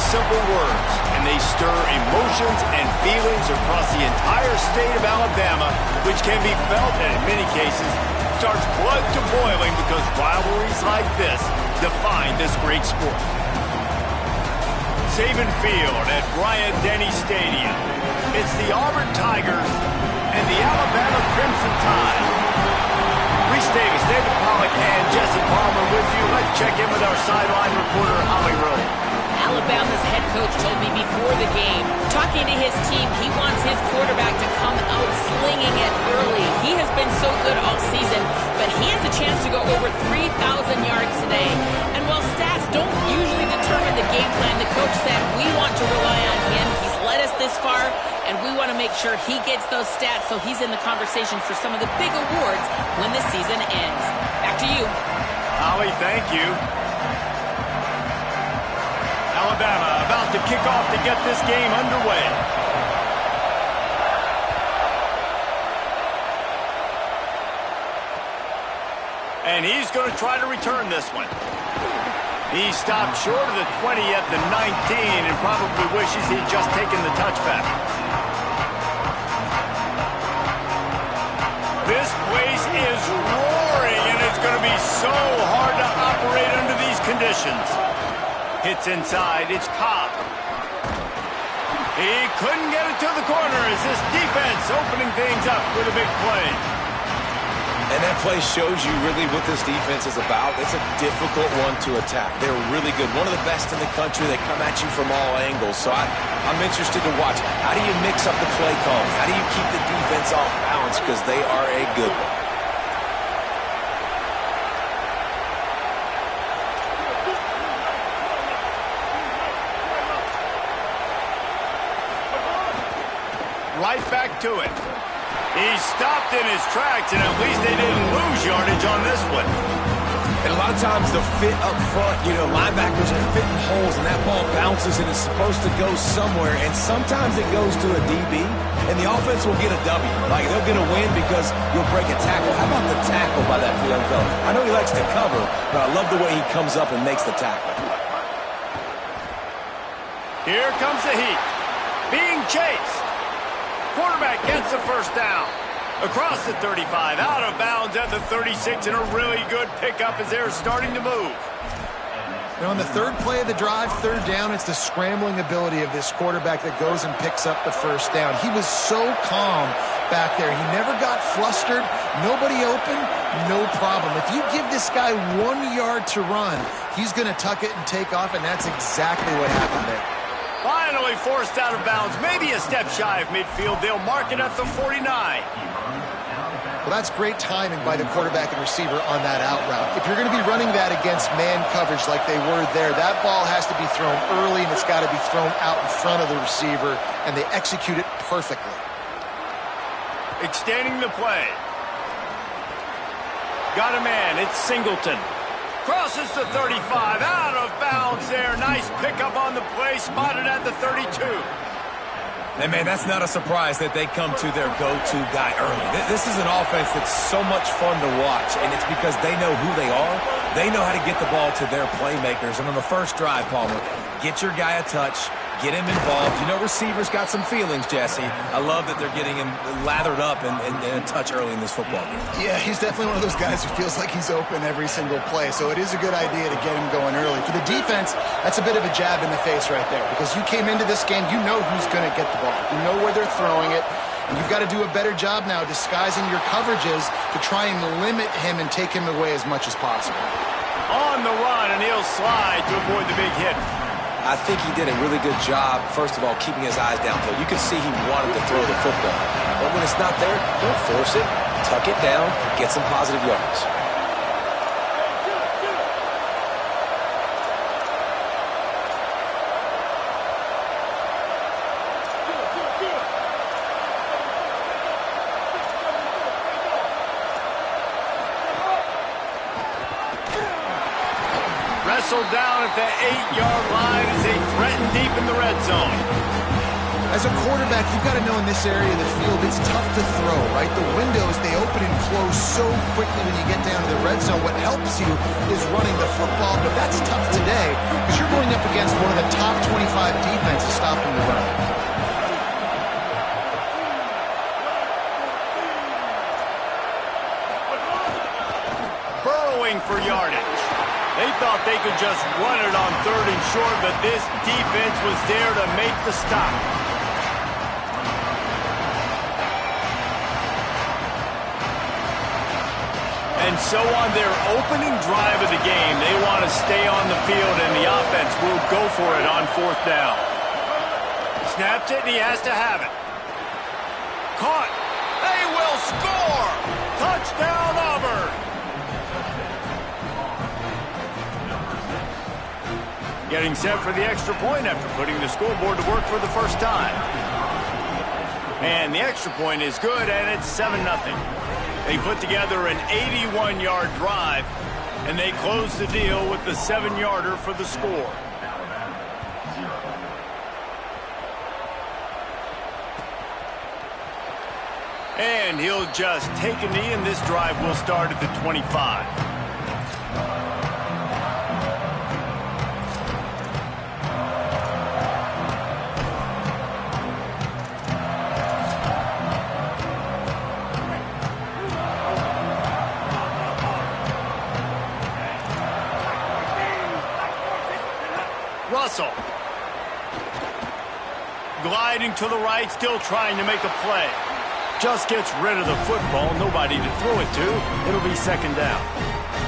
simple words, and they stir emotions and feelings across the entire state of Alabama, which can be felt and in many cases starts blood to boiling because rivalries like this define this great sport. Saban Field at Bryant-Denny Stadium. It's the Auburn Tigers and the Alabama Crimson Tide. Reese Davis, David Pollack, and Jesse Palmer with you. Let's check in with our sideline reporter, Holly Rowe. Alabama's head coach told me before the game, talking to his team, he wants his quarterback to come out slinging it early. He has been so good all season, but he has a chance to go over 3,000 yards today. And while stats don't usually determine the game plan, the coach said we want to rely on him. He's led us this far, and we want to make sure he gets those stats so he's in the conversation for some of the big awards when the season ends. Back to you. Holly, thank you. Alabama about to kick off to get this game underway. And he's going to try to return this one. He stopped short of the 20 at the 19 and probably wishes he'd just taken the touchback. This place is roaring, and it's going to be so hard to operate under these conditions. Hits inside, it's Cobb. He couldn't get it to the corner as this defense opening things up with a big play. And that play shows you really what this defense is about. It's a difficult one to attack. They're really good. One of the best in the country. They come at you from all angles. So I'm interested to watch. How do you mix up the play calling? How do you keep the defense off balance? Because they are a good one. Right back to it. He stopped in his tracks, and at least they didn't lose yardage on this one. And a lot of times the fit up front, linebackers are fitting holes, and that ball bounces, and it's supposed to go somewhere, and sometimes it goes to a DB, and the offense will get a W. Like, they'll get a win because you'll break a tackle. How about the tackle by that young fella? I know he likes to cover, but I love the way he comes up and makes the tackle. Here comes the heat. Being chased. Quarterback gets the first down. Across the 35, out of bounds at the 36, and a really good pickup as they're starting to move. Now on the third play of the drive, third down, it's the scrambling ability of this quarterback that goes and picks up the first down. He was so calm back there. He never got flustered. Nobody open, no problem. If you give this guy 1 yard to run, he's going to tuck it and take off, and that's exactly what happened there. Finally forced out of bounds, maybe a step shy of midfield. They'll mark it at the 49. Well, that's great timing by the quarterback and receiver on that out route. If you're going to be running that against man coverage like they were there, that ball has to be thrown early, and it's got to be thrown out in front of the receiver, and they execute it perfectly. Extending the play. Got a man, it's Singleton. Crosses the 35, out of bounds there. Nice pickup on the play, spotted at the 32. And, man, that's not a surprise that they come to their go-to guy early. This is an offense that's so much fun to watch, and it's because they know who they are. They know how to get the ball to their playmakers. And on the first drive, Palmer, get your guy a touch, get him involved. Receivers got some feelings, Jesse. I love that they're getting him lathered up and a touch early in this football game. Yeah, he's definitely one of those guys who feels like he's open every single play, so it is a good idea to get him going early. For the defense, that's a bit of a jab in the face right there, because you came into this game, you know who's going to get the ball. You know where they're throwing it, and you've got to do a better job now disguising your coverages to try and limit him and take him away as much as possible. On the run, and he'll slide to avoid the big hit. I think he did a really good job, first of all, keeping his eyes downfield. You can see he wanted to throw the football. But when it's not there, don't force it. Tuck it down, get some positive yards. Wrestled down at the 8-yard line as they threaten deep in the red zone. As a quarterback, you've got to know in this area of the field, it's tough to throw, right? The windows, they open and close so quickly when you get down to the red zone. What helps you is running the football, but that's tough today because you're going up against one of the top 25 defenses stopping the run. Burrowing for yardage. They thought they could just run it on 3rd and short, but this defense was there to make the stop. And so on their opening drive of the game, they want to stay on the field, and the offense will go for it on 4th down. Snapped it, and he has to have it. Caught. They will score. Touchdown, Auburn. Getting set for the extra point after putting the scoreboard to work for the first time. And the extra point is good, and it's 7-0. They put together an 81-yard drive, and they close the deal with the 7-yarder for the score. And he'll just take a knee, and this drive will start at the 25. Russell. Gliding to the right, still trying to make a play. Just gets rid of the football, nobody to throw it to. It'll be 2nd down.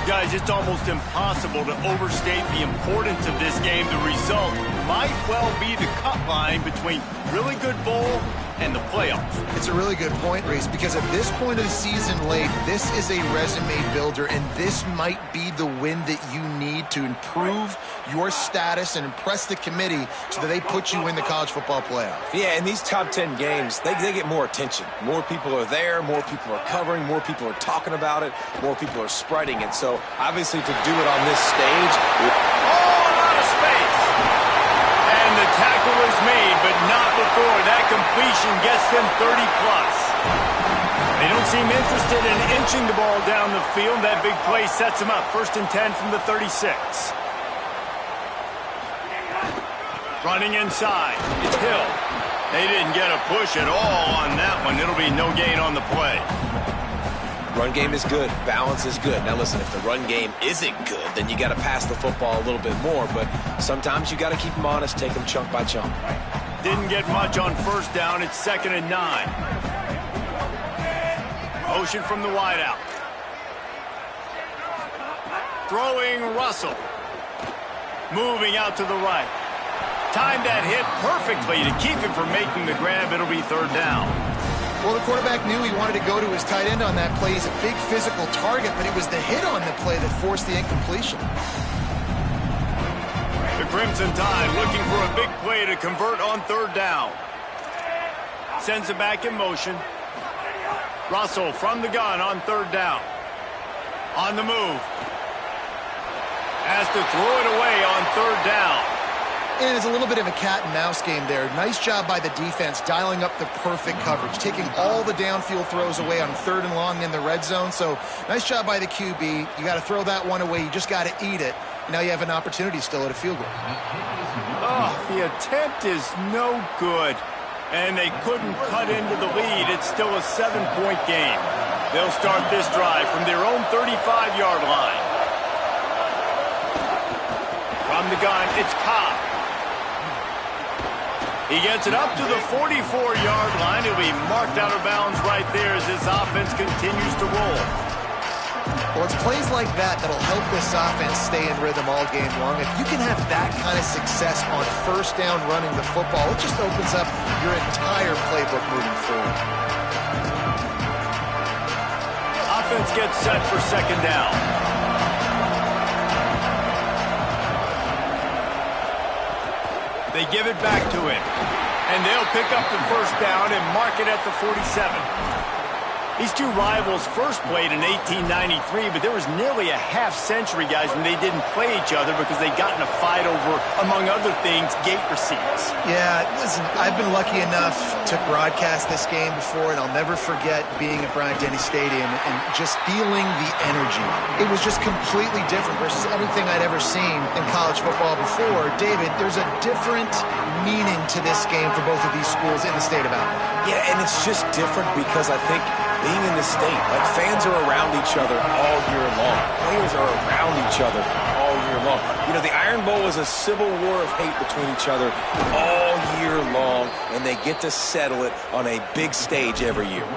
Guys, it's almost impossible to overstate the importance of this game. The result might well be the cut line between really good bowl and the playoffs. It's a really good point, Reese, because at this point of the season late, this is a resume builder, and this might be the win that you need to improve your status and impress the committee so that they put you in the college football playoff. Yeah, in these top 10 games, they get more attention. More people are there, more people are covering, more people are talking about it, more people are spreading it. So, obviously, to do it on this stage... Oh, out of space! And the tackle is made, but not before that completion gets them 30-plus. They don't seem interested in inching the ball down the field. That big play sets them up. 1st and 10 from the 36. Running inside. It's Hill. They didn't get a push at all on that one. It'll be no gain on the play. Run game is good. Balance is good. Now, listen, if the run game isn't good, then you got to pass the football a little bit more. But sometimes you got to keep them honest, take them chunk by chunk. Didn't get much on 1st down. It's 2nd and 9. Motion from the wideout. Throwing Russell. Moving out to the right. Timed that hit perfectly to keep him from making the grab. It'll be 3rd down. Well, the quarterback knew he wanted to go to his tight end on that play. He's a big physical target, but it was the hit on the play that forced the incompletion. The Crimson Tide looking for a big play to convert on 3rd down. Sends it back in motion. Russell from the gun on 3rd down. On the move. Has to throw it away on 3rd down. And it's a little bit of a cat and mouse game there. Nice job by the defense dialing up the perfect coverage, taking all the downfield throws away on 3rd and long in the red zone. So nice job by the QB. You got to throw that one away. You just got to eat it. Now you have an opportunity still at a field goal. Oh, the attempt is no good. And they couldn't cut into the lead. It's still a 7-point game. They'll start this drive from their own 35-yard line. From the gun, it's Cobb. He gets it up to the 44-yard line. He'll be marked out of bounds right there as this offense continues to roll. Well, it's plays like that that'll help this offense stay in rhythm all game long. If you can have that kind of success on 1st down running the football, it just opens up your entire playbook moving forward. Offense gets set for 2nd down. They give it back to him. And they'll pick up the 1st down and mark it at the 47. These two rivals first played in 1893, but there was nearly a half-century, guys, when they didn't play each other because they got in a fight over, among other things, gate receipts. Yeah, listen, I've been lucky enough to broadcast this game before, and I'll never forget being at Bryant-Denny Stadium and just feeling the energy. It was just completely different versus anything I'd ever seen in college football before. David, there's a different meaning to this game for both of these schools in the state of Auburn. Yeah, and it's just different because I think being in the state, like fans are around each other all year long. Players are around each other all year long. You know, the Iron Bowl is a civil war of hate between each other all year long, and they get to settle it on a big stage every year.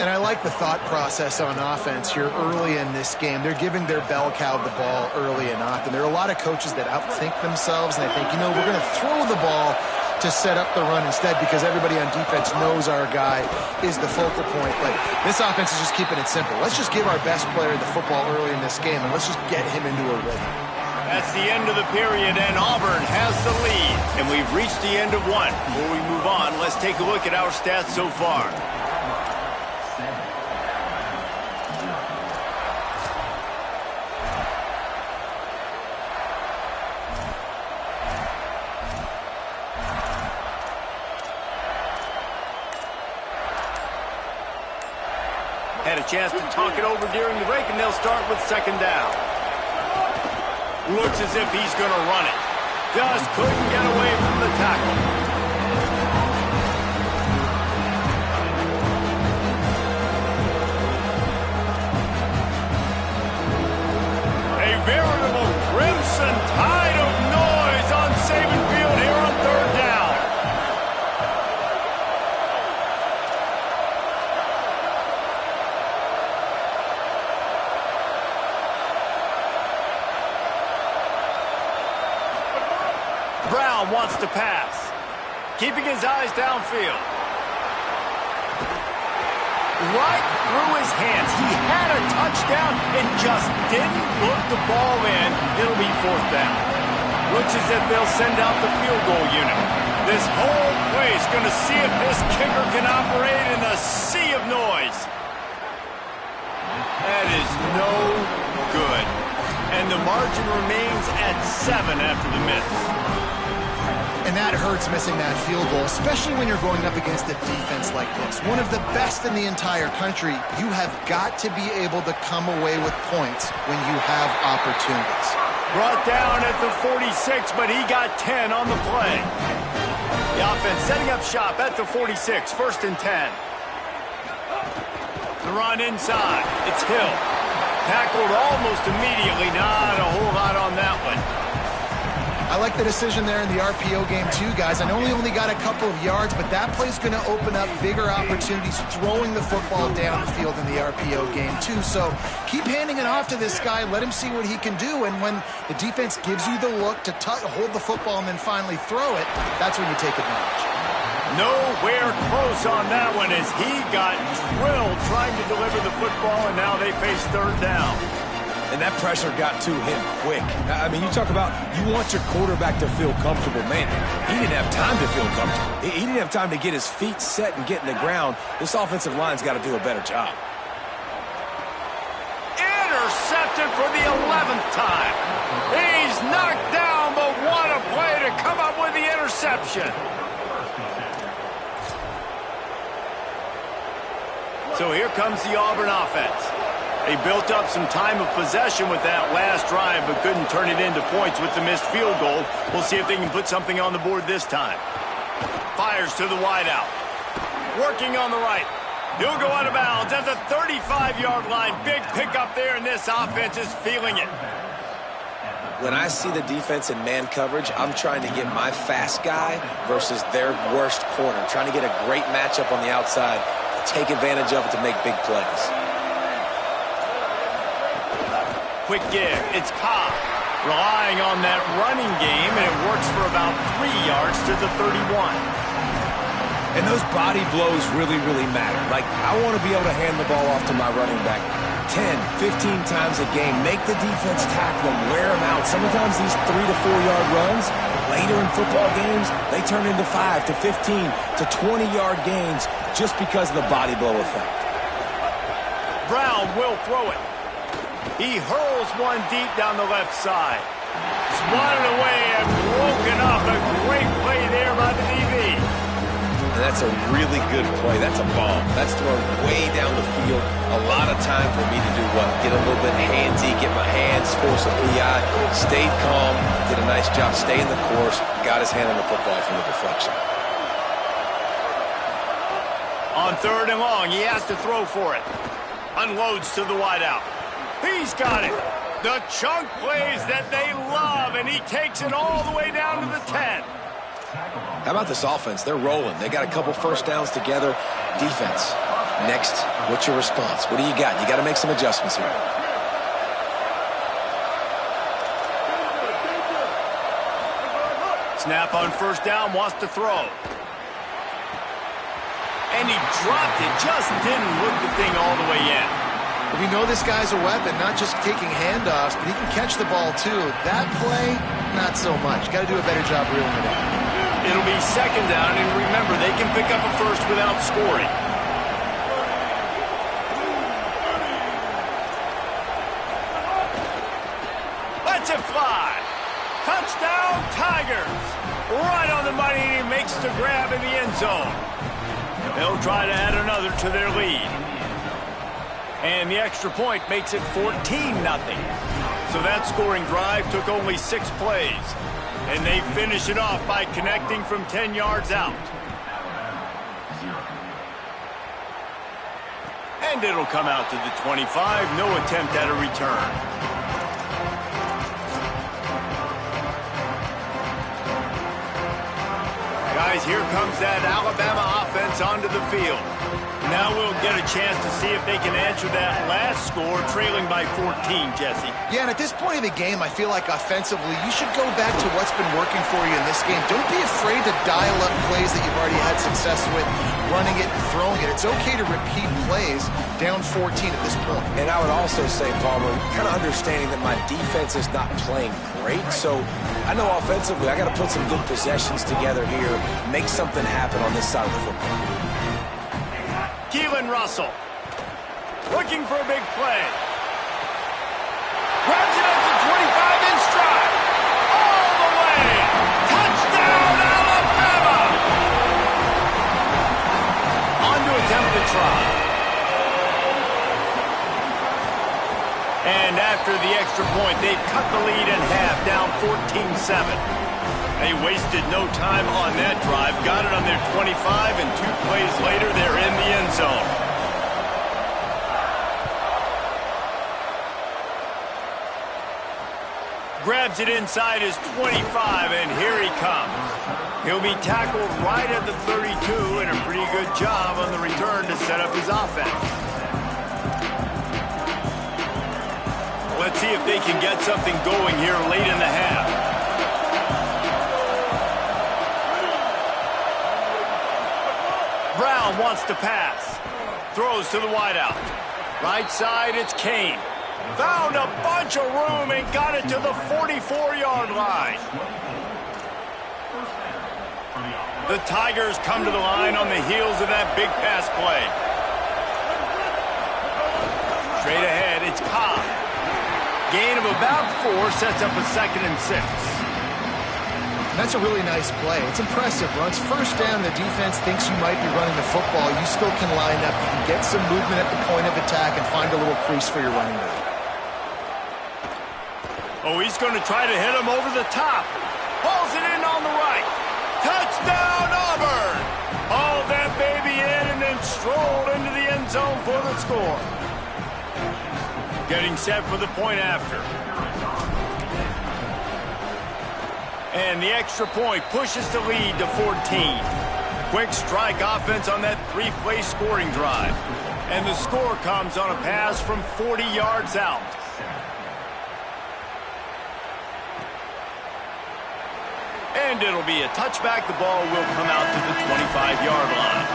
And I like the thought process on offense here early in this game. They're giving their bell cow the ball early and often. There are a lot of coaches that outthink themselves, and they think, you know, we're going to throw the ball to set up the run instead because everybody on defense knows our guy is the focal point. But this offense is just keeping it simple. Let's just give our best player the football early in this game, and let's just get him into a rhythm. That's the end of the period, and Auburn has the lead. And we've reached the end of one. Before we move on, let's take a look at our stats so far. Had a chance to talk it over during the break, and they'll start with second down. Looks as if he's going to run it. Just couldn't get away from the tackle. A veritable crimson tide of noise on Saban Field here on third down. Brown wants to pass, keeping his eyes downfield. Right through his hands. He had a touchdown and just didn't look the ball in. It'll be fourth down. Looks as if they'll send out the field goal unit. This whole place going to see if this kicker can operate in a sea of noise. That is no good. And the margin remains at 7 after the miss. And that hurts, missing that field goal, especially when you're going up against a defense like this. One of the best in the entire country. You have got to be able to come away with points when you have opportunities. Brought down at the 46, but he got 10 on the play. The offense setting up shop at the 46, first and 10. The run inside. It's Hill. Tackled almost immediately. Not a whole lot on that one. I like the decision there in the RPO game too, guys. I know he only got a couple of yards, but that play's going to open up bigger opportunities throwing the football down the field in the RPO game too. So keep handing it off to this guy. Let him see what he can do. And when the defense gives you the look to hold the football and then finally throw it, that's when you take advantage. Nowhere close on that one as he got drilled trying to deliver the football, and now they face third down. And that pressure got to him quick. I mean, you talk about you want your quarterback to feel comfortable. Man, he didn't have time to feel comfortable. He didn't have time to get his feet set and get in the ground. This offensive line's got to do a better job. Intercepted for the 11th time. He's knocked down, but what a play to come up with the interception. So here comes the Auburn offense. They built up some time of possession with that last drive, but couldn't turn it into points with the missed field goal. We'll see if they can put something on the board this time. Fires to the wideout. Working on the right. He'll go out of bounds at the 35-yard line. Big pickup there, and this offense is feeling it. When I see the defense in man coverage, I'm trying to get my fast guy versus their worst corner. Trying to get a great matchup on the outside, take advantage of it to make big plays. Quick give. It's Cobb. Relying on that running game, and it works for about 3 yards to the 31. And those body blows really, really matter. Like, I want to be able to hand the ball off to my running back 10, 15 times a game. Make the defense tackle them, wear them out. Sometimes these 3 to 4 yard runs, later in football games, they turn into 5 to 15 to 20 yard gains just because of the body blow effect. Brown will throw it. He hurls one deep down the left side. Swatted away and broken up. A great play there by the DB. And that's a really good play. That's a bomb. That's thrown way down the field. A lot of time for me to do what? Get a little bit handsy, get my hands, force a PI. Stayed calm, did a nice job staying the course, got his hand on the football from the deflection. On 3rd and long, he has to throw for it. Unloads to the wideout. He's got it. The chunk plays that they love, and he takes it all the way down to the 10. How about this offense? They're rolling. They got a couple first downs together. Defense. Next, what's your response? What do you got? You got to make some adjustments here. Snap on 1st down, wants to throw. And he dropped it, just didn't look the thing all the way in. We know this guy's a weapon, not just taking handoffs, but he can catch the ball too. That play, not so much. Got to do a better job reeling it in. It'll be 2nd down, and remember, they can pick up a first without scoring. Lets it fly. Touchdown, Tigers. Right on the money, and he makes the grab in the end zone. They'll try to add another to their lead. And the extra point makes it 14-0. So that scoring drive took only 6 plays. And they finish it off by connecting from 10 yards out. And it'll come out to the 25. No attempt at a return. Guys, here comes that Alabama offense onto the field. Now we'll get a chance to see if they can answer that last score, trailing by 14, Jesse. Yeah, and at this point in the game, I feel like offensively, you should go back to what's been working for you in this game. Don't be afraid to dial up plays that you've already had success with, running it and throwing it. It's okay to repeat plays down 14 at this point. And I would also say, Palmer, kind of understanding that my defense is not playing great, so I know offensively I got to put some good possessions together here, make something happen on this side of the football. Keelan Russell, looking for a big play. Grabs it up to 25 in stride. All the way. Touchdown, Alabama. On to attempt the try. And after the extra point, they've cut the lead in half, down 14-7. They wasted no time on that drive. Got it on their 25, and 2 plays later, they're in the end zone. Grabs it inside his 25, and here he comes. He'll be tackled right at the 32, and a pretty good job on the return to set up his offense. Let's see if they can get something going here late in the half. Brown wants to pass. Throws to the wideout. Right side, it's Kane. Found a bunch of room and got it to the 44-yard line. The Tigers come to the line on the heels of that big pass play. Straight ahead, it's Cobb. Gain of about 4 sets up a 2nd and 6. That's a really nice play. It's impressive. Once 1st down, the defense thinks you might be running the football. You still can line up. You can get some movement at the point of attack and find a little crease for your running back. Oh, he's going to try to hit him over the top. Pulls it in on the right. Touchdown, Auburn! Hauled that baby in and then strolled into the end zone for the score. Getting set for the point after. And the extra point pushes the lead to 14. Quick strike offense on that 3-play scoring drive. And the score comes on a pass from 40 yards out. And it'll be a touchback. The ball will come out to the 25-yard line.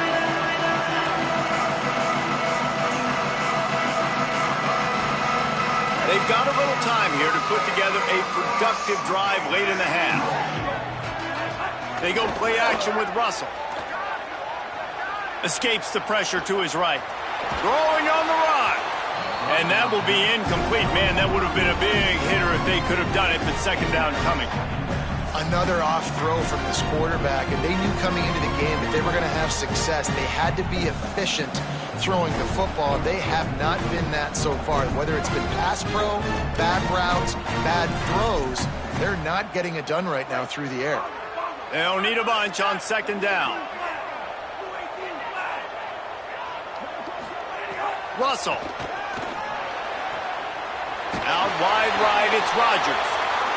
They've got a little time here to put together a productive drive late in the half. They go play action with Russell. Escapes the pressure to his right. Throwing on the run. And that will be incomplete. Man, that would have been a big hitter if they could have done it, but second down coming. Another off throw from this quarterback, and they knew coming into the game that they were going to have success. They had to be efficient throwing the football. They have not been that so far. Whether it's been pass pro, bad routes, bad throws, they're not getting it done right now through the air. They'll need a bunch on second down. Russell. Out wide right, it's Rodgers.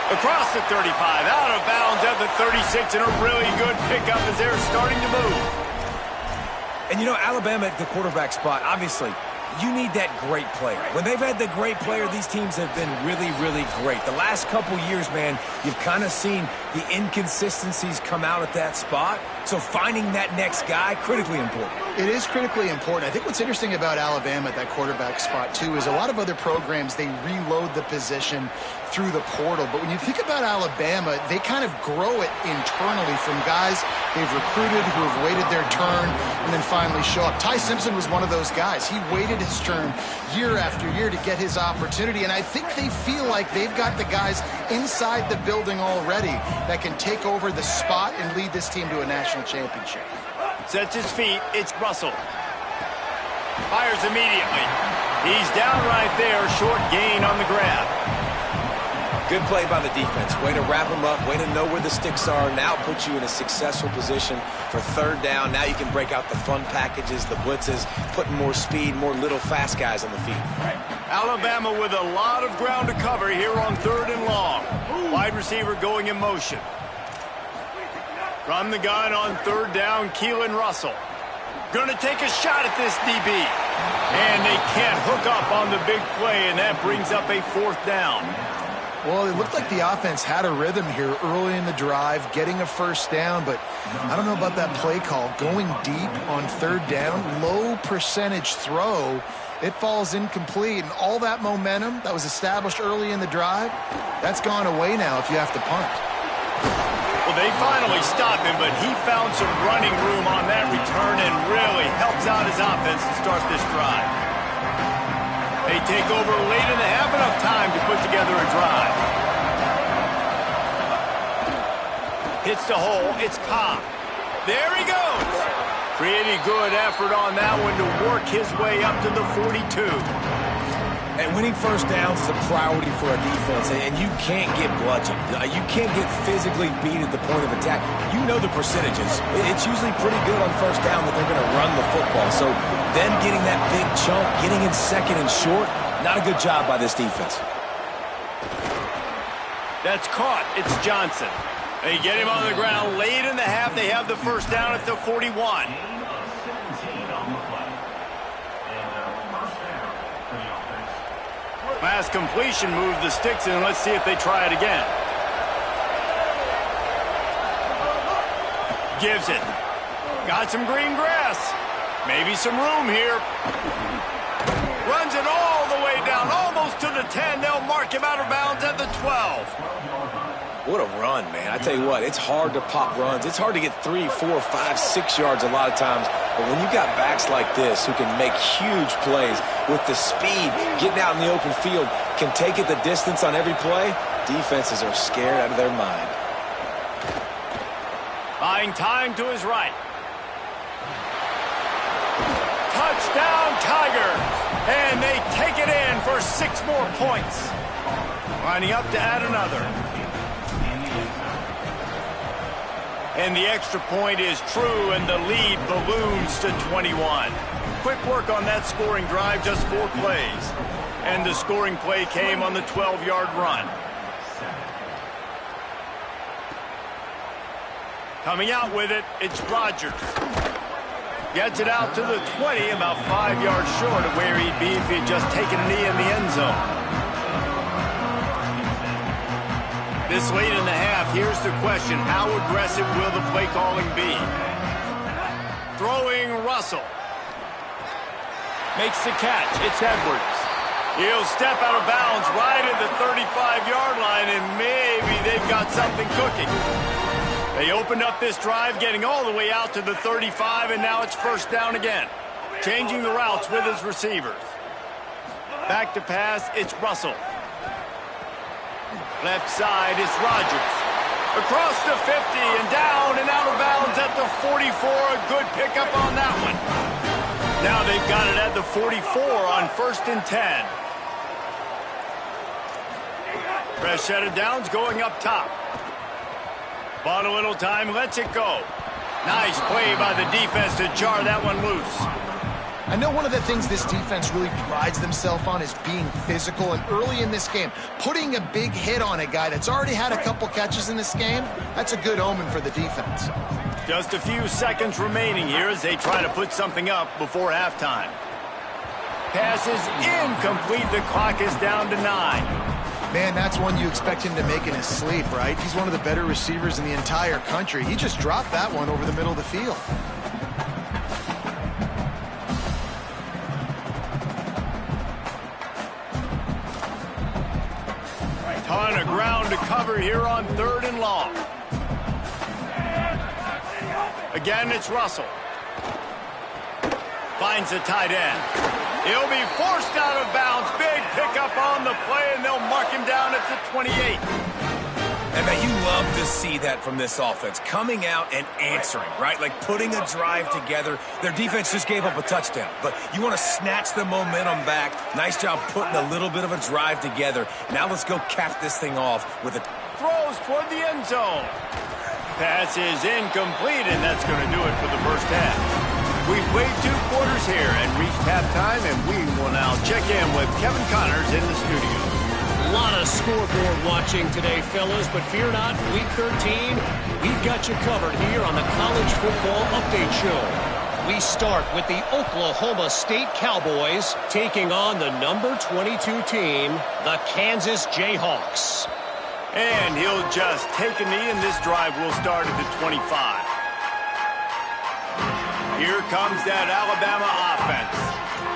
Across the 35, out of bounds at the 36, and a really good pickup as they're starting to move. And, you know, Alabama at the quarterback spot, obviously, you need that great player. When they've had the great player, these teams have been really, really great. The last couple years, man, you've kind of seen the inconsistencies come out at that spot. So finding that next guy, critically important. It is critically important. I think what's interesting about Alabama at that quarterback spot, too, is a lot of other programs, they reload the position through the portal. But when you think about Alabama, they kind of grow it internally from guys they've recruited who have waited their turn and then finally show up. Ty Simpson was one of those guys. He waited his turn year after year to get his opportunity, and I think they feel like they've got the guys inside the building already that can take over the spot and lead this team to a national championship. Sets his feet. It's Russell. Fires immediately. He's down right there. Short gain on the grab. Good play by the defense. Way to wrap them up. Way to know where the sticks are. Now put you in a successful position for third down. Now you can break out the fun packages, the blitzes, putting more speed, more little fast guys on the field. Alabama with a lot of ground to cover here on third and long. Wide receiver going in motion. From the gun on third down, Keelan Russell. Going to take a shot at this DB. And they can't hook up on the big play, and that brings up a fourth down. Well, it looked like the offense had a rhythm here early in the drive, getting a first down, but I don't know about that play call. Going deep on third down, low percentage throw, it falls incomplete, and all that momentum that was established early in the drive, that's gone away now if you have to punt. Well, they finally stopped him, but he found some running room on that return and really helps out his offense to start this drive. They take over late in the half, enough time to put together a drive. Hits the hole, it's Cobb. There he goes. Pretty good effort on that one to work his way up to the 42. And winning first downs is a priority for a defense, and you can't get bludgeoned. You can't get physically beat at the point of attack. You know the percentages. It's usually pretty good on first down that they're going to run the football. So them getting that big chunk, getting in second and short, not a good job by this defense. That's caught. It's Johnson. They get him on the ground late in the half. They have the first down at the 41. Pass completion, move the sticks in. Let's see if they try it again. Gives it. Got some green grass. Maybe some room here. Runs it all the way down, almost to the 10. They'll mark him out of bounds at the 12. What a run, man. I tell you what, it's hard to pop runs. It's hard to get 3, 4, 5, 6 yards a lot of times. But when you got backs like this who can make huge plays with the speed, getting out in the open field, can take it the distance on every play, defenses are scared out of their mind. Buying time to his right. Touchdown, Tigers! And they take it in for 6 more points. Lining up to add another. And the extra point is true, and the lead balloons to 21. Quick work on that scoring drive, just 4 plays. And the scoring play came on the 12-yard run. Coming out with it, it's Rodgers. Gets it out to the 20, about 5 yards short of where he'd be if he had just taken a knee in the end zone. This late in the half, here's the question. How aggressive will the play calling be? Throwing Russell. Makes the catch. It's Edwards. He'll step out of bounds right at the 35-yard line, and maybe they've got something cooking. They opened up this drive, getting all the way out to the 35, and now it's first down again. Changing the routes with his receivers. Back to pass, it's Russell. Left side, it's Rodgers. Across the 50 and down and out of bounds at the 44. A good pickup on that one. Now they've got it at the 44 on 1st and 10. Fresh set of downs going up top. Bought a little time, lets it go. Nice play by the defense to jar that one loose. I know one of the things this defense really prides themselves on is being physical, and early in this game, putting a big hit on a guy that's already had a couple catches in this game, that's a good omen for the defense. Just a few seconds remaining here as they try to put something up before halftime. Pass is incomplete. The clock is down to 9. Man, that's one you expect him to make in his sleep, right? He's one of the better receivers in the entire country. He just dropped that one over the middle of the field. Ton of ground to cover here on 3rd and long. Again, it's Russell. Finds the tight end. He'll be forced out of bounds. Big pickup on the play, and they'll mark him down at the 28. And man, you love to see that from this offense. Coming out and answering, right? Like putting a drive together. Their defense just gave up a touchdown. But you want to snatch the momentum back. Nice job putting a little bit of a drive together. Now let's go cap this thing off with a... Throws toward the end zone. Pass is incomplete, and that's going to do it for the first half. We've played 2 quarters here and reached halftime, and we will now check in with Kevin Connors in the studio. A lot of scoreboard watching today, fellas, but fear not, Week 13, we've got you covered here on the College Football Update Show. We start with the Oklahoma State Cowboys taking on the number 22 team, the Kansas Jayhawks. And he'll just take a knee, and this drive will start at the 25. Here comes that Alabama offense.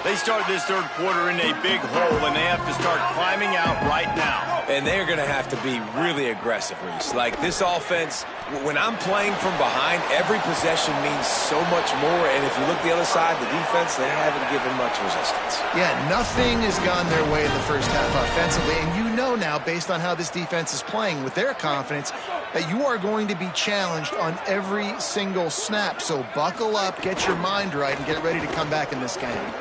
They start this 3rd quarter in a big hole, and they have to start climbing out right now. And they're going to have to be really aggressive, Reese. Like this offense, when I'm playing from behind, every possession means so much more. And if you look the other side, the defense, they haven't given much resistance. Yeah, nothing has gone their way in the first half offensively. And you know now, based on how this defense is playing with their confidence, that you are going to be challenged on every single snap. So buckle up, get your mind right, and get ready to come back in this game.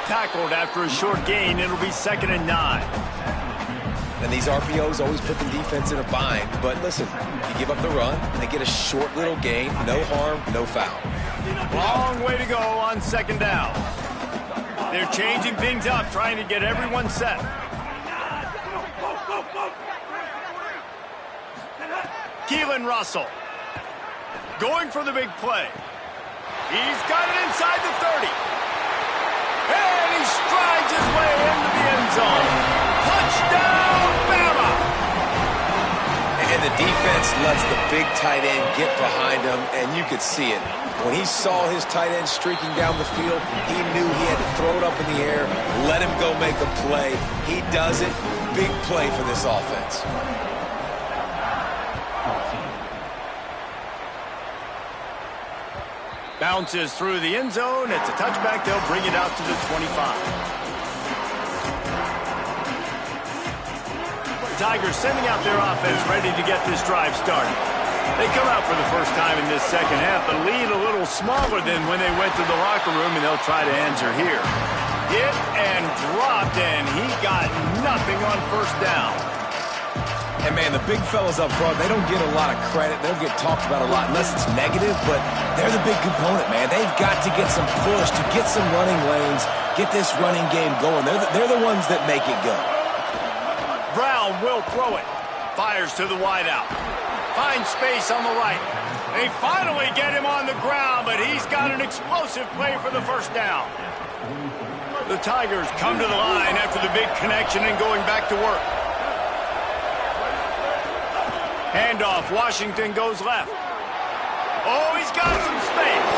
Tackled after a short gain. It'll be 2nd and 9. And these RPOs always put the defense in a bind. But listen, you give up the run, they get a short little gain, no harm, no foul. Long way to go on 2nd down. They're changing things up, trying to get everyone set. Keelan Russell going for the big play. He's got it inside the 30. And he strides his way into the end zone. Touchdown, Bama! And the defense lets the big tight end get behind him, and you could see it. When he saw his tight end streaking down the field, he knew he had to throw it up in the air, let him go make a play. He does it. Big play for this offense. Bounces through the end zone. It's a touchback. They'll bring it out to the 25. Tigers sending out their offense ready to get this drive started. They come out for the first time in this second half. The lead a little smaller than when they went to the locker room, and they'll try to answer here. Hit and dropped, and he got nothing on 1st down. And, man, the big fellas up front, they don't get a lot of credit. They don't get talked about a lot unless it's negative, but they're the big component, man. They've got to get some push, to get some running lanes, get this running game going. They're the ones that make it go. Brown will throw it. Fires to the wideout. Finds space on the right. They finally get him on the ground, but he's got an explosive play for the 1st down. The Tigers come to the line after the big connection and going back to work. Handoff, Washington goes left. Oh, he's got some space.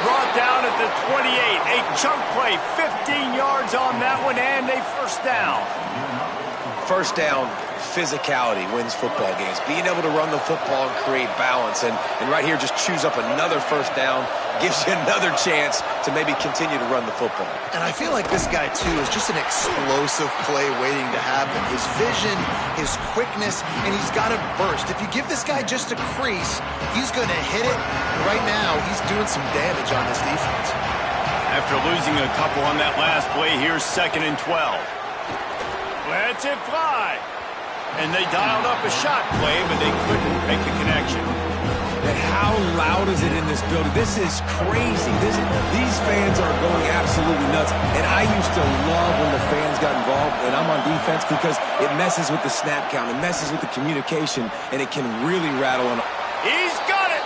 Brought down at the 28. A chunk play, 15 yards on that one, and a 1st down. First down physicality wins football games. Being able to run the football and create balance. And right here, just choose up another first down, gives you another chance to maybe continue to run the football. And I feel like this guy, too, is just an explosive play waiting to happen. His vision, his quickness, and he's got a burst. If you give this guy just a crease, he's going to hit it. And right now, he's doing some damage on this defense. After losing a couple on that last play, here's 2nd and 12. Lets it fly. And they dialed up a shot play, but they couldn't make the connection. And how loud is it in this building? This is crazy. These fans are going absolutely nuts. And I used to love when the fans got involved, and I'm on defense, because it messes with the snap count. It messes with the communication, and it can really rattle on. He's got it!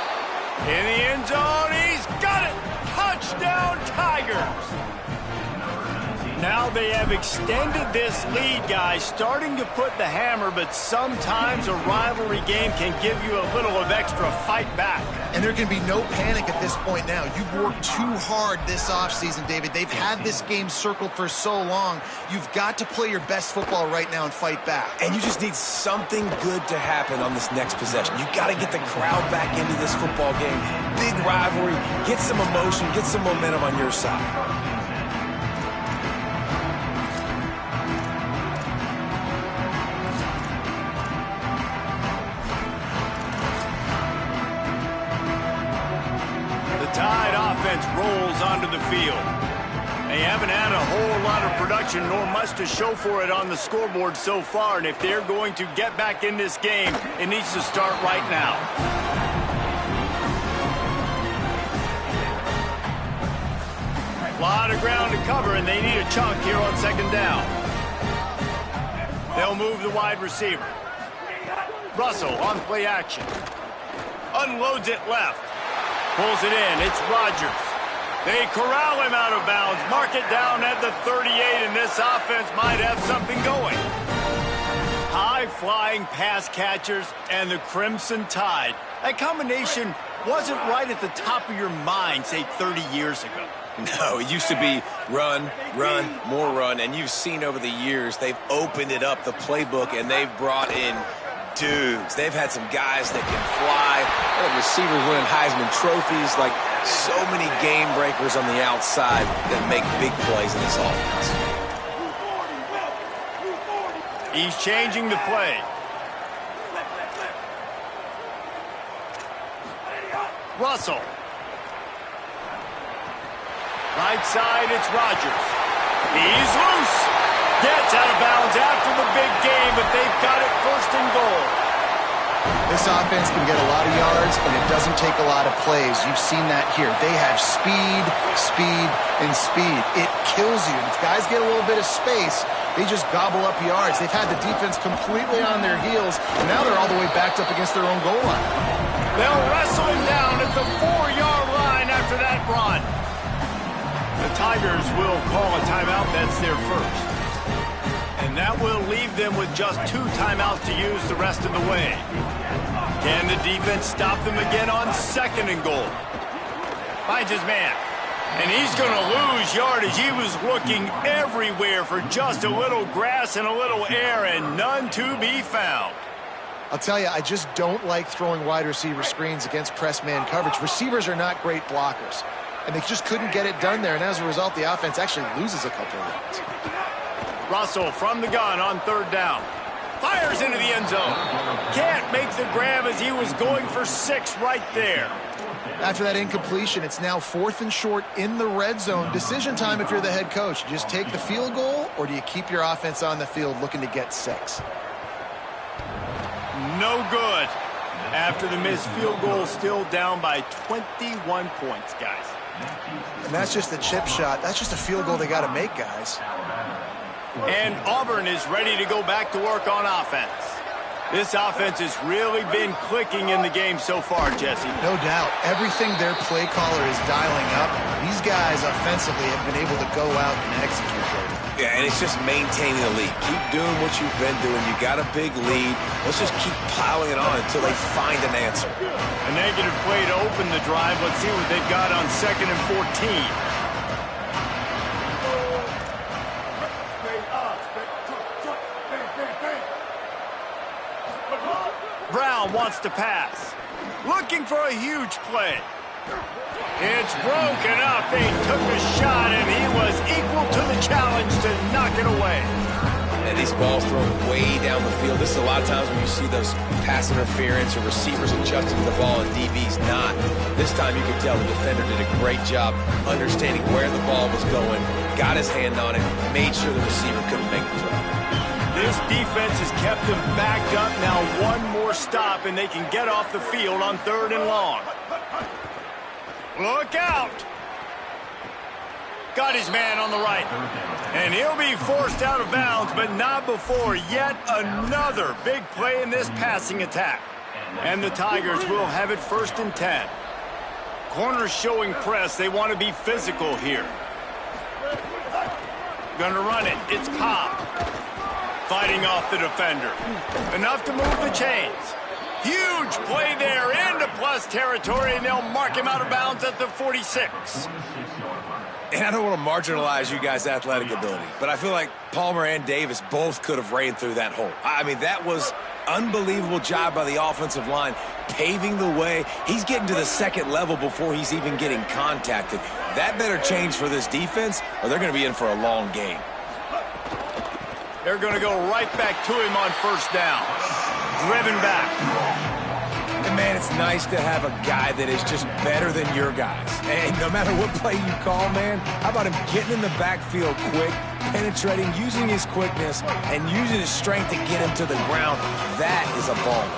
In the end zone, he's got it! Touchdown, Tigers! Now they have extended this lead, guys, starting to put the hammer, but sometimes a rivalry game can give you a little of extra fight back. And there can be no panic at this point now. You've worked too hard this offseason, David. They've had this game circled for so long. You've got to play your best football right now and fight back. And you just need something good to happen on this next possession. You got to get the crowd back into this football game. Big rivalry. Get some emotion. Get some momentum on your side. Tide offense rolls onto the field. They haven't had a whole lot of production nor much to show for it on the scoreboard so far, and if they're going to get back in this game, it needs to start right now. A lot of ground to cover, and they need a chunk here on 2nd down. They'll move the wide receiver. Russell on play action. Unloads it left. Pulls it in. It's Rodgers. They corral him out of bounds. Mark it down at the 38, and this offense might have something going. High-flying pass catchers and the Crimson Tide. That combination wasn't right at the top of your mind, say, 30 years ago. No, it used to be run, run, more run, and you've seen over the years they've opened it up, the playbook, and they've brought in dudes. They've had some guys that can fly. Receivers winning Heisman trophies, like so many game breakers on the outside that make big plays in this offense. He's changing the play. Russell. Right side, it's Rodgers. He's loose. Gets out of bounds after the big game, but they've got it 1st and goal. This offense can get a lot of yards, and it doesn't take a lot of plays. You've seen that here. They have speed, speed, and speed. It kills you. If guys get a little bit of space, they just gobble up yards. They've had the defense completely on their heels, and now they're all the way backed up against their own goal line. They'll wrestle him down at the 4-yard line after that run. The Tigers will call a timeout. That's their first. And that will leave them with just 2 timeouts to use the rest of the way. Can the defense stop them again on 2nd and goal? Finds his man. And he's going to lose yardage. He was looking everywhere for just a little grass and a little air, and none to be found. I'll tell you, I just don't like throwing wide receiver screens against press man coverage. Receivers are not great blockers, and they just couldn't get it done there, and as a result, the offense actually loses a couple of yards. Russell from the gun on 3rd down. Fires into the end zone. Can't make the grab as he was going for 6 right there. After that incompletion, it's now 4th and short in the red zone. Decision time if you're the head coach. You just take the field goal, or do you keep your offense on the field looking to get 6? No good. After the missed field goal, still down by 21 points, guys. And that's just the chip shot. That's just a field goal they got to make, guys. And Auburn is ready to go back to work on offense. This offense has really been clicking in the game so far, Jesse. No doubt. Everything their play caller is dialing up, these guys offensively have been able to go out and execute. Yeah, and it's just maintaining the lead. Keep doing what you've been doing. You got a big lead. Let's just keep piling it on until they find an answer. A negative play to open the drive. Let's see what they've got on 2nd and 14. and wants to pass. Looking for a huge play. It's broken up. They took a shot, and he was equal to the challenge to knock it away. And these balls thrown way down the field. This is a lot of times when you see those pass interference or receivers adjusting to the ball and DB's not. This time you can tell the defender did a great job understanding where the ball was going, got his hand on it, made sure the receiver couldn't make the throw. This defense has kept them backed up. Now one more stop, and they can get off the field on 3rd and long. Look out! Got his man on the right. And he'll be forced out of bounds, but not before yet another big play in this passing attack. And the Tigers will have it 1st and 10. Corners showing press. They want to be physical here. Gonna run it. It's Cobb. Fighting off the defender. Enough to move the chains. Huge play there into plus territory, and they'll mark him out of bounds at the 46. And I don't want to marginalize you guys' athletic ability, but I feel like Palmer and Davis both could have ran through that hole. I mean, that was unbelievable job by the offensive line, paving the way. He's getting to the 2nd level before he's even getting contacted. That better change for this defense, or they're going to be in for a long game. They're going to go right back to him on 1st down. Driven back. And, man, it's nice to have a guy that is just better than your guys. And no matter what play you call, man, how about him getting in the backfield quick, penetrating, using his quickness, and using his strength to get him to the ground? That is a baller.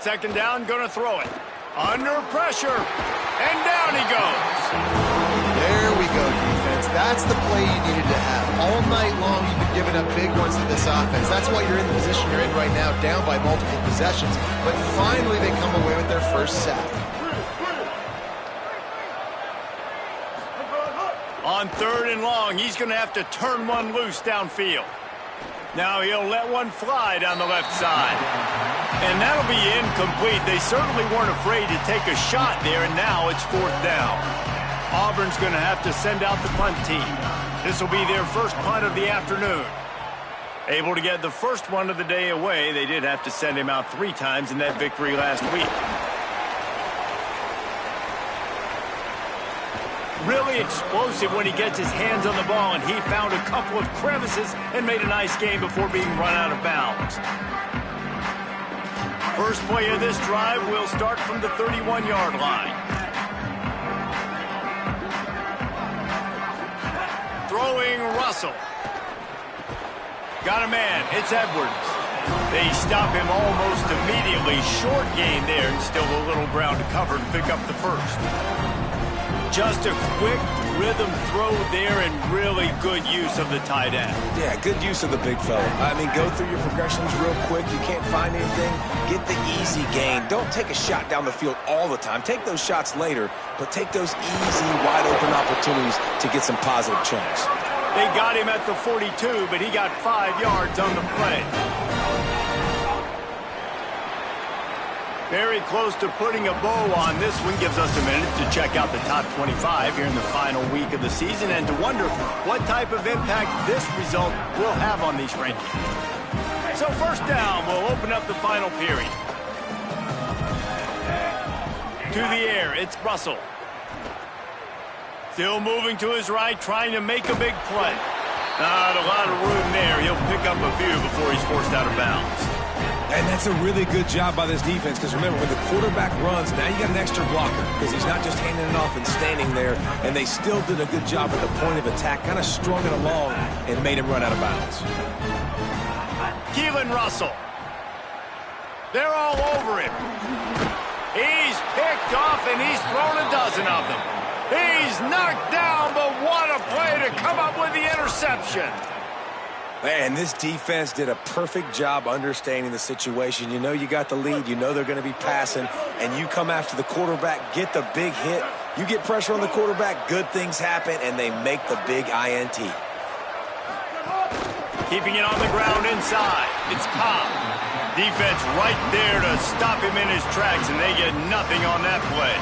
2nd down, going to throw it. Under pressure. And down he goes. There we go, defense. That's the play you needed to have. All night long, you've been giving up big ones to this offense. That's why you're in the position you're in right now, down by multiple possessions. But finally, they come away with their 1st sack. On 3rd and long, he's going to have to turn one loose downfield. Now he'll let one fly down the left side. And that'll be incomplete. They certainly weren't afraid to take a shot there, and now it's 4th down. Auburn's going to have to send out the punt team. This will be their 1st punt of the afternoon. Able to get the 1st one of the day away. They did have to send him out 3 times in that victory last week. Really explosive when he gets his hands on the ball, and he found a couple of crevices and made a nice game before being run out of bounds. First play of this drive will start from the 31-yard line. Throwing Russell. Got a man. It's Edwards. They stop him almost immediately. Short gain there, and still a little ground to cover to pick up the 1st. Just a quick rhythm throw there, and really good use of the tight end. Yeah, good use of the big fella. I mean, go through your progressions real quick. You can't find anything. Get the easy gain. Don't take a shot down the field all the time. Take those shots later, but take those easy, wide-open opportunities to get some positive chunks. They got him at the 42, but he got 5 yards on the play. Very close to putting a bow on this one. Gives us a minute to check out the top 25 here in the final week of the season and to wonder what type of impact this result will have on these rankings. So 1st down will open up the final period. To the air, it's Russell. Still moving to his right, trying to make a big play. Not a lot of room there. He'll pick up a few before he's forced out of bounds. And that's a really good job by this defense, because remember, when the quarterback runs, now you got an extra blocker, because he's not just handing it off and standing there, and they still did a good job at the point of attack, kind of strung it along and made him run out of bounds. Keelan Russell. They're all over him. He's picked off, and he's thrown a dozen of them. He's knocked down, but what a play to come up with the interception. Man, this defense did a perfect job understanding the situation. You know you got the lead. You know they're going to be passing. And you come after the quarterback, get the big hit. You get pressure on the quarterback, good things happen, and they make the big INT. Keeping it on the ground inside. It's Cobb. Defense right there to stop him in his tracks, and they get nothing on that play.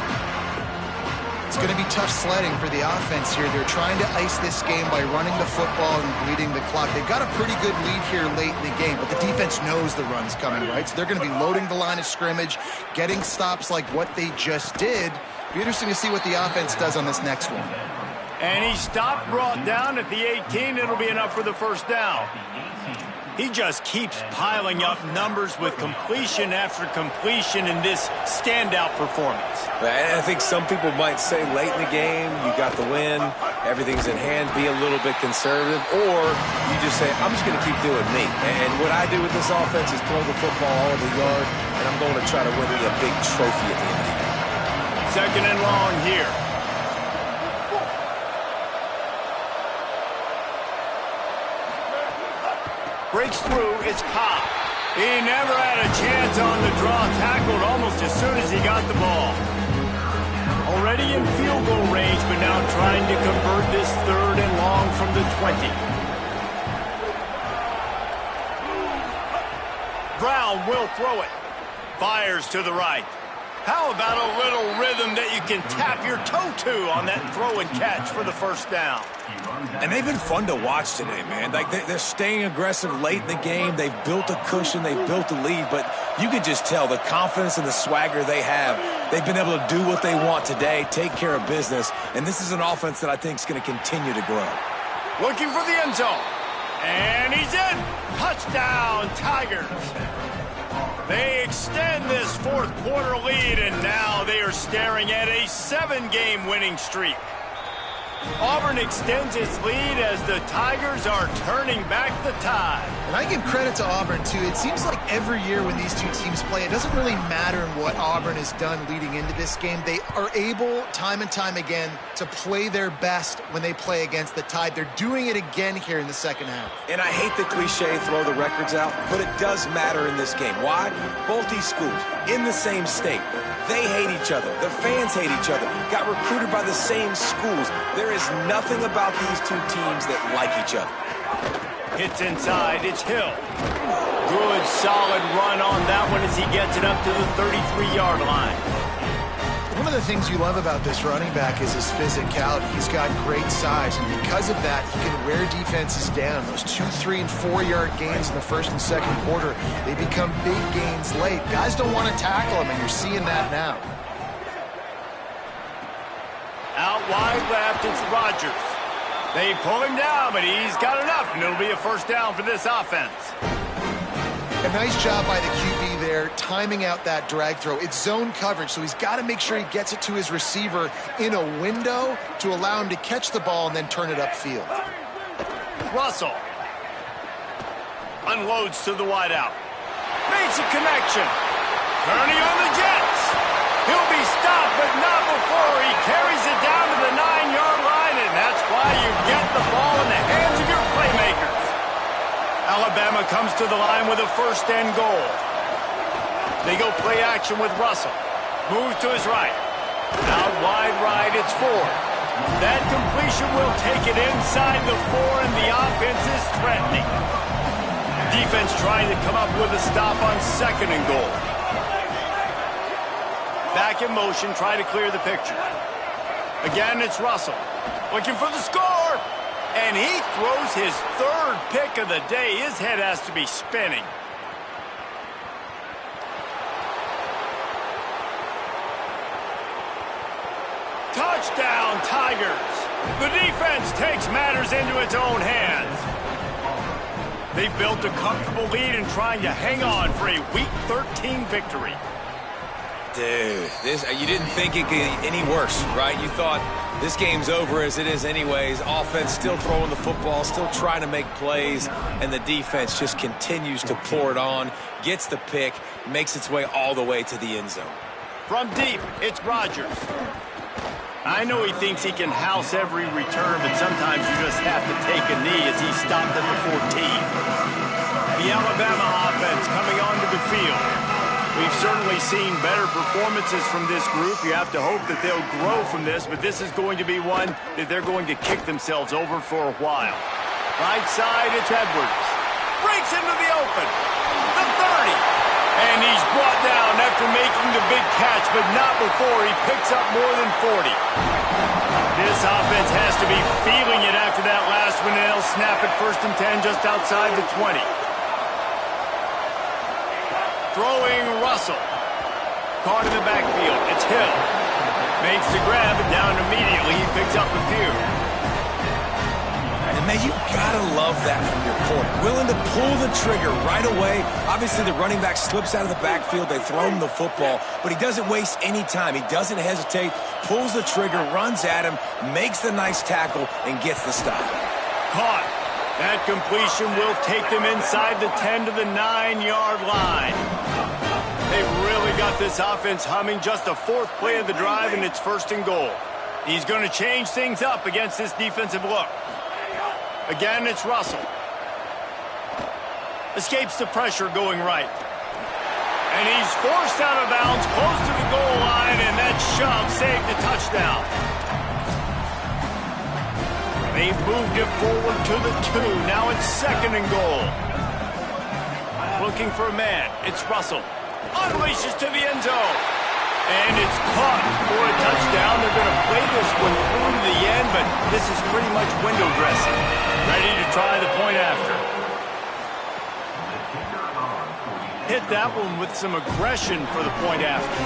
It's going to be tough sledding for the offense here. They're trying to ice this game by running the football and bleeding the clock. They've got a pretty good lead here late in the game, but the defense knows the run's coming, right? So they're going to be loading the line of scrimmage, getting stops like what they just did. Be interesting to see what the offense does on this next one. And he stopped, brought down at the 18. It'll be enough for the first down. He just keeps piling up numbers with completion after completion in this standout performance. And I think some people might say late in the game, you got the win, everything's in hand, be a little bit conservative, or you just say, I'm just going to keep doing me. And what I do with this offense is throw the football all over the yard, and I'm going to try to win me a big trophy at the end of the year. Second and long here. Breaks through, it's Cobb. He never had a chance on the draw, tackled almost as soon as he got the ball. Already in field goal range, but now trying to convert this third and long from the 20. Brown will throw it. Fires to the right. How about a little rhythm that you can tap your toe to on that throw and catch for the first down? And they've been fun to watch today, man. Like they're staying aggressive late in the game. They've built a cushion. They've built a lead. But you can just tell the confidence and the swagger they have. They've been able to do what they want today, take care of business. And this is an offense that I think is going to continue to grow. Looking for the end zone. And he's in. Touchdown, Tigers. They extend this fourth quarter lead, and now they are staring at a 7-game winning streak. Auburn extends its lead as the Tigers are turning back the tide. And I give credit to Auburn, too. It seems like every year when these two teams play, it doesn't really matter what Auburn has done leading into this game. They are able, time and time again, to play their best when they play against the Tide. They're doing it again here in the second half. And I hate the cliche, throw the records out, but it does matter in this game. Why? Both these schools, in the same state. They hate each other. The fans hate each other. Got recruited by the same schools. There is nothing about these two teams that like each other. Hits inside. It's Hill. Good, solid run on that one as he gets it up to the 33-yard line. One of the things you love about this running back is his physicality. He's got great size, and because of that, he can wear defenses down. Those 2-, 3-, and 4-yard gains in the first and second quarter, they become big gains late. Guys don't want to tackle him, and you're seeing that now. Out wide left, it's Rodgers. They pull him down, but he's got enough, and it'll be a first down for this offense. A nice job by the QB there, timing out that drag throw. It's zone coverage, so he's got to make sure he gets it to his receiver in a window to allow him to catch the ball and then turn it upfield. Russell unloads to the wideout. Makes a connection. Turning on the Jets. He'll be stopped, but not before he carries it down to the 9-yard line, and that's why you get the ball in the hands of your playmakers. Alabama comes to the line with a first and goal. They go play action with Russell. Moves to his right. Out wide right, it's Ford. That completion will take it inside the 4, and the offense is threatening. Defense trying to come up with a stop on second and goal. Back in motion, try to clear the picture. Again, it's Russell. Looking for the score. And he throws his third pick of the day. His head has to be spinning. Touchdown, Tigers. The defense takes matters into its own hands. They've built a comfortable lead and trying to hang on for a Week 13 victory. Dude, you didn't think it could get any worse, right? You thought this game's over as it is anyways. Offense still throwing the football, still trying to make plays, and the defense just continues to pour it on, gets the pick, makes its way all the way to the end zone. From deep, it's Rodgers. I know he thinks he can house every return, but sometimes you just have to take a knee as he stopped at the 14. The Alabama offense coming onto the field. We've certainly seen better performances from this group. You have to hope that they'll grow from this, but this is going to be one that they're going to kick themselves over for a while. Right side, it's Edwards. Breaks into the open. The 30. And he's brought down after making the big catch, but not before he picks up more than 40. This offense has to be feeling it after that last one, and they'll snap it 1st and 10 just outside the 20. Throwing Russell. Caught in the backfield. It's Hill. Makes the grab, and down immediately. He picks up a few. And, man, you got to love that from your corner. Willing to pull the trigger right away. Obviously, the running back slips out of the backfield. They throw him the football, but he doesn't waste any time. He doesn't hesitate, pulls the trigger, runs at him, makes the nice tackle, and gets the stop. Caught. That completion will take them inside the 10 to the 9-yard line. They've really got this offense humming. Just the 4th play of the drive, and it's 1st and goal. He's going to change things up against this defensive look. Again, it's Russell. Escapes the pressure going right. And he's forced out of bounds close to the goal line, and that shove saved the touchdown. They've moved it forward to the 2. Now it's 2nd and goal. Looking for a man. It's Russell. Unleashes to the end zone. And it's caught for a touchdown. They're going to play this one through to the end, but this is pretty much window dressing. Ready to try the point after. Hit that one with some aggression for the point after.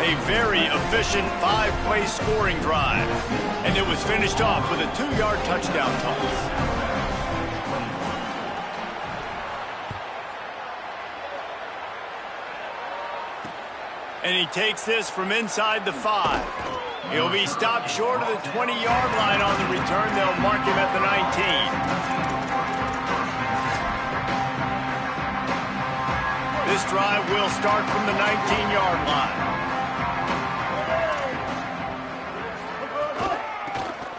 A very efficient 5-play scoring drive. And it was finished off with a 2-yard touchdown toss. And he takes this from inside the 5. He'll be stopped short of the 20-yard line on the return. They'll mark him at the 19. This drive will start from the 19-yard line.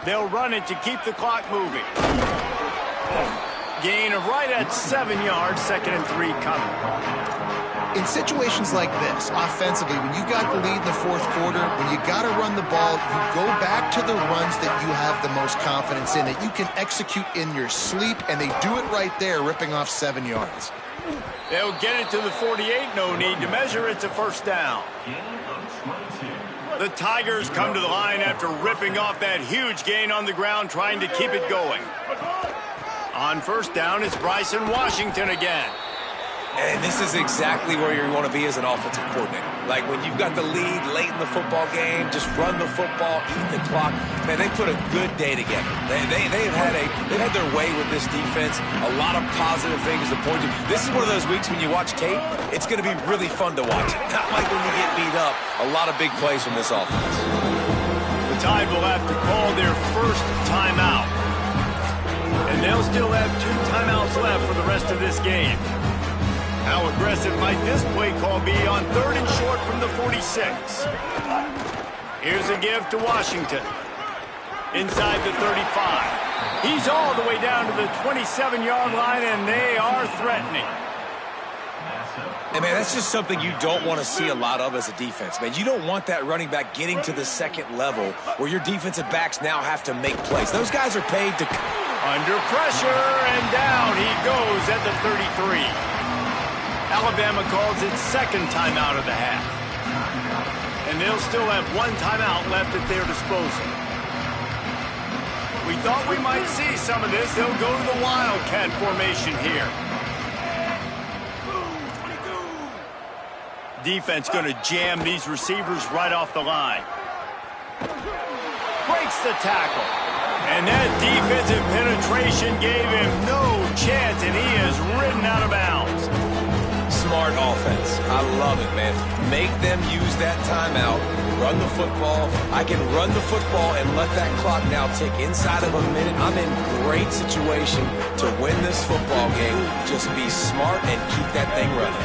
They'll run it to keep the clock moving. Gain of right at 7 yards, 2nd and 3 coming. In situations like this, offensively, when you got the lead in the 4th quarter, when you got to run the ball, you go back to the runs that you have the most confidence in, that you can execute in your sleep, and they do it right there, ripping off 7 yards. They'll get it to the 48, no need to measure. It's a 1st down. The Tigers come to the line after ripping off that huge gain on the ground, trying to keep it going. On 1st down, it's Bryson Washington again. And this is exactly where you want to be as an offensive coordinator. Like when you've got the lead late in the football game, just run the football, eat the clock. Man, they put a good day together. They've had their way with this defense. A lot of positive things to point to. This is one of those weeks when you watch tape, it's going to be really fun to watch. Not like when you get beat up. A lot of big plays from this offense. The Tide will have to call their 1st timeout. And they'll still have 2 timeouts left for the rest of this game. How aggressive might this play call be on 3rd and short from the 46? Here's a give to Washington. Inside the 35. He's all the way down to the 27-yard line, and they are threatening. And, man, that's just something you don't want to see a lot of as a defense, man. You don't want that running back getting to the 2nd level where your defensive backs now have to make plays. Those guys are paid to... Under pressure, and down he goes at the 33. Alabama calls its 2nd timeout of the half. And they'll still have 1 timeout left at their disposal. We thought we might see some of this. They'll go to the Wildcat formation here. Defense going to jam these receivers right off the line. Breaks the tackle. And that defensive penetration gave him no chance, and he is ridden out of bounds. Smart offense. I love it, man. Make them use that timeout. Run the football. I can run the football and let that clock now tick inside of a minute. I'm in great situation to win this football game. Just be smart and keep that thing running.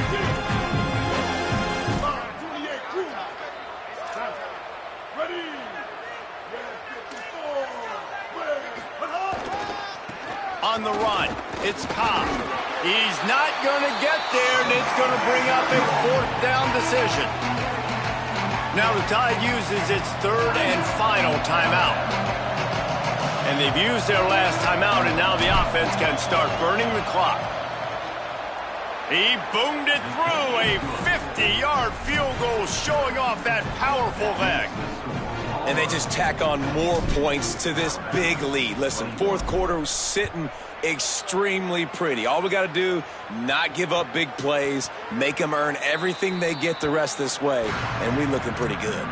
On the run, it's Cobb. He's not going to get there, and it's going to bring up a 4th down decision. Now the Tide uses its 3rd and final timeout. And they've used their last timeout, and now the offense can start burning the clock. He boomed it through. A 50-yard field goal showing off that powerful leg. And they just tack on more points to this big lead. Listen, fourth quarter was sitting extremely pretty. All we got to do, not give up big plays, make them earn everything they get the rest this way, and we looking pretty good.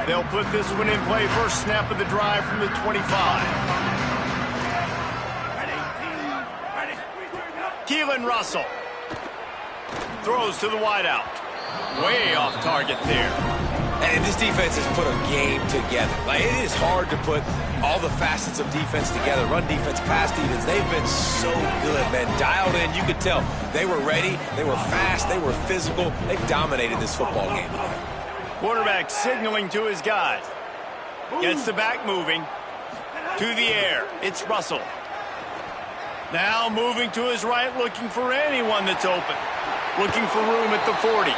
They'll put this one in play. First snap of the drive from the 25. Keelan Russell throws to the wideout. Way off target there. And this defense has put a game together. Like, it is hard to put all the facets of defense together. Run defense, pass defense. They've been so good, man. Dialed in. You could tell they were ready. They were fast. They were physical. They dominated this football game. Quarterback signaling to his guys. Gets the back moving. To the air. It's Russell. Now moving to his right, looking for anyone that's open. Looking for room at the 40.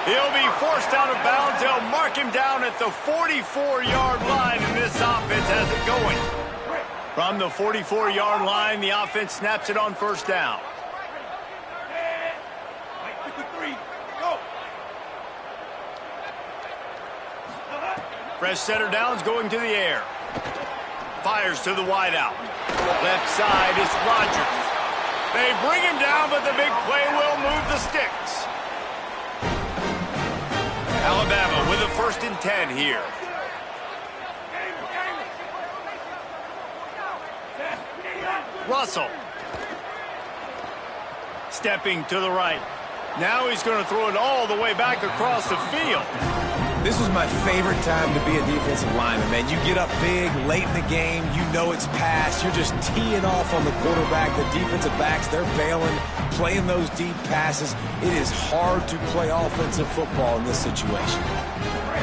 He'll be forced out of bounds. They'll mark him down at the 44-yard line, and this offense has it going. From the 44-yard line, the offense snaps it on first down. Fresh setter downs going to the air. Fires to the wideout. Left side is Rodgers. They bring him down, but the big play will move the sticks. Alabama with a 1st and 10 here. Russell. Stepping to the right. Now he's going to throw it all the way back across the field. This was my favorite time to be a defensive lineman, man. You get up big, late in the game, you know it's past. You're just teeing off on the quarterback. The defensive backs, they're bailing, playing those deep passes. It is hard to play offensive football in this situation.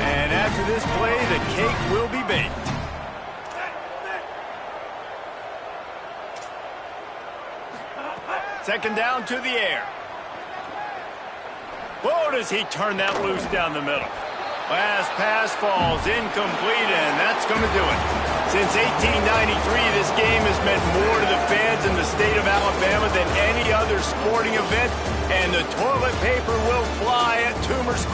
And after this play, the cake will be baked. Second down to the air. Whoa, does he turn that loose down the middle. Last pass falls incomplete, and that's going to do it. Since 1893, this game has meant more to the fans in the state of Alabama than any other sporting event, and the toilet paper will fly at Toomer's